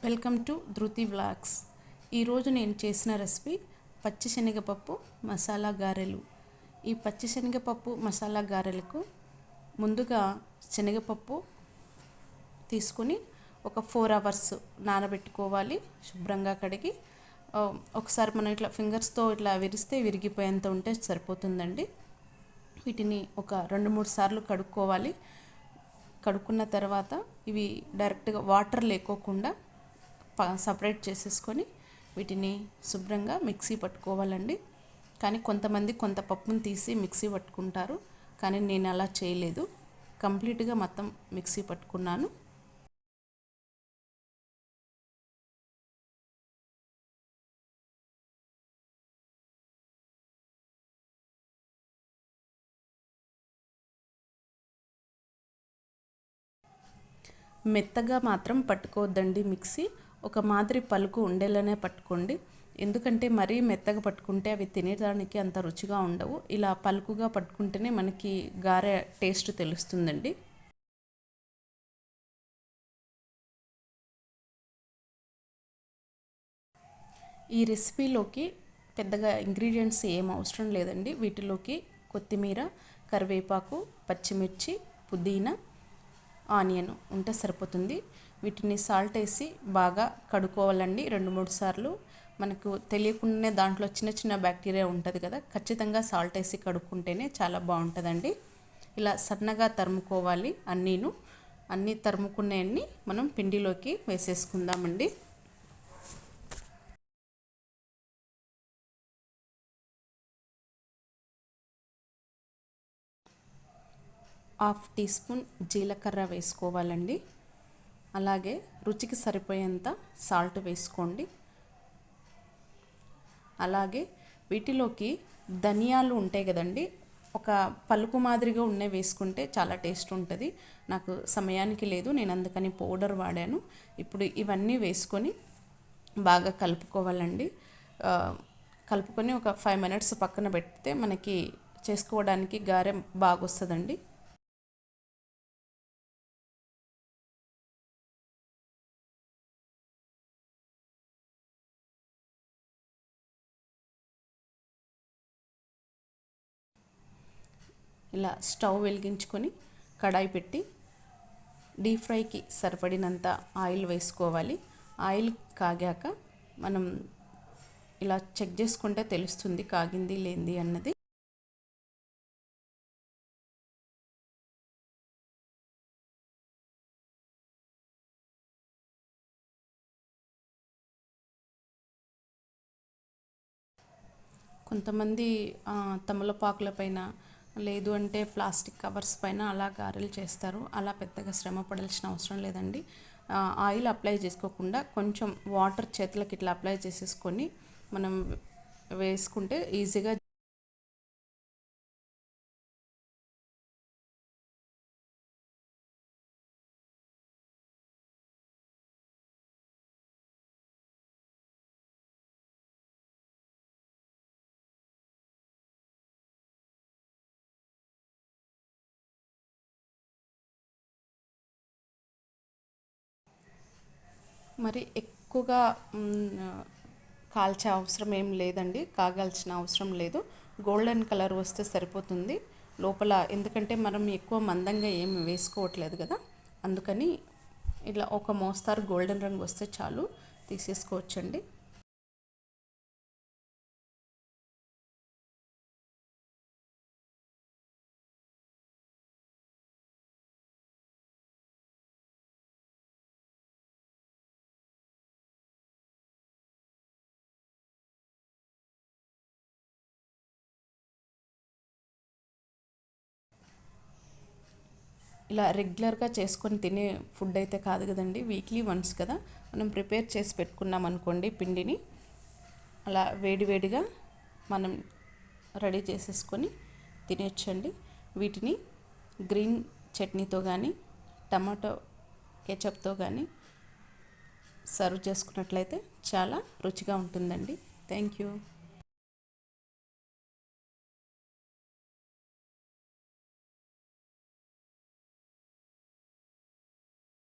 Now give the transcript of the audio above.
Welcome to ధృతి vlogs. ఈరోజు నేను చేసిన రెసిపీ పచ్చిశనగపప్పు మసాలా గారెలు. ఈ పచ్చిశనగపప్పు మసాలా గారెలకు ముందుగా శనగపప్పు తీసుకొని ఒక 4 hours నానబెట్టుకోవాలి. శుభ్రంగా కడిగి ఒకసారి మనం ఇట్లా ఫింగర్స్తో ఇట్లా విరిస్తే విరిగిపోయేంత ఉంటే సరిపోతుందండి. వీటిని ఒక 2-3 సార్లు కడుక్కోవాలి. కడుక్కున్న తర్వాత ఇవి డైరెక్ట్గా వాటర్ లేకోకుండా సపరేట్ చేసేసుకొని వీటిని శుభ్రంగా మిక్సీ పట్టుకోవాలండి. కానీ కొంతమంది కొంత పప్పును తీసి మిక్సీ పట్టుకుంటారు, కానీ నేను అలా చేయలేదు. కంప్లీట్గా మొత్తం మిక్సీ పట్టుకున్నాను. మెత్తగా మాత్రం పట్టుకోవద్దండి మిక్సీ. ఒక మాదిరి పలుకు ఉండేలానే పట్టుకోండి. ఎందుకంటే మరీ మెత్తగా పట్టుకుంటే అవి తినేదానికి అంత రుచిగా ఉండవు. ఇలా పలుకుగా పట్టుకుంటేనే మనకి గారె టేస్ట్ తెలుస్తుందండి. ఈ రెసిపీలోకి పెద్దగా ఇంగ్రీడియంట్స్ ఏం అవసరం లేదండి. వీటిలోకి కొత్తిమీర, కరివేపాకు, పచ్చిమిర్చి, పుదీనా, ఆనియన్ ఉంటే సరిపోతుంది. వీటిని సాల్ట్ వేసి బాగా కడుక్కోవాలండి 2-3 సార్లు. మనకు తెలియకుండానే దాంట్లో చిన్న చిన్న బ్యాక్టీరియా ఉంటుంది కదా, ఖచ్చితంగా సాల్ట్ వేసి కడుక్కుంటేనే చాలా బాగుంటుందండి. ఇలా సన్నగా తరుముకోవాలి. అన్నీ తరుముకునేవన్నీ మనం పిండిలోకి వేసేసుకుందామండి. హాఫ్ టీ స్పూన్ జీలకర్ర వేసుకోవాలండి. అలాగే రుచికి సరిపోయేంత సాల్ట్ వేసుకోండి. అలాగే వీటిలోకి ధనియాలు ఉంటాయి కదండి, ఒక పలుకు మాదిరిగా ఉన్నవి వేసుకుంటే చాలా టేస్ట్ ఉంటుంది. నాకు సమయానికి లేదు, నేను అందుకని పౌడర్ వాడాను. ఇప్పుడు ఇవన్నీ వేసుకొని బాగా కలుపుకోవాలండి. కలుపుకొని ఒక 5 minutes పక్కన పెడితే మనకి చేసుకోవడానికి గారె బాగా వస్తుందండి. ఇలా స్టవ్ వెలిగించుకొని కడాయి పెట్టి డీప్ ఫ్రైకి సరిపడినంత ఆయిల్ వేసుకోవాలి. ఆయిల్ కాగాక మనం ఇలా చెక్ చేసుకుంటే తెలుస్తుంది కాగింది లేంది అన్నది. కొంతమంది తమలపాకుల పైన లేదు అంటే ప్లాస్టిక్ కవర్స్ పైన అలా గారెలు చేస్తారు. అలా పెద్దగా శ్రమ పడాల్సిన అవసరం లేదండి. ఆయిల్ అప్లై చేసుకోకుండా కొంచెం వాటర్ చేతులకి ఇట్లా అప్లై చేసేసుకొని మనం వేసుకుంటే ఈజీగా. మరి ఎక్కువగా కాల్చే అవసరం ఏం లేదండి, కాగాల్సిన అవసరం లేదు. గోల్డెన్ కలర్ వస్తే సరిపోతుంది లోపల. ఎందుకంటే మనం ఎక్కువ మందంగా ఏమి వేసుకోవట్లేదు కదా, అందుకని ఇలా ఒక మోస్తారు గోల్డెన్ రంగు వస్తే చాలు, తీసేసుకోవచ్చండి. ఇలా రెగ్యులర్గా చేసుకొని తినే ఫుడ్ అయితే కాదు కదండి, వీక్లీ వన్స్ కదా. మనం ప్రిపేర్ చేసి పెట్టుకున్నాం అనుకోండి పిండిని, అలా వేడివేడిగా మనం రెడీ చేసేసుకొని తినేయచ్చండి. వీటిని గ్రీన్ చట్నీతో కానీ టమాటో కెచప్తో కానీ సర్వ్ చేసుకున్నట్లయితే చాలా రుచిగా ఉంటుందండి. Thank you.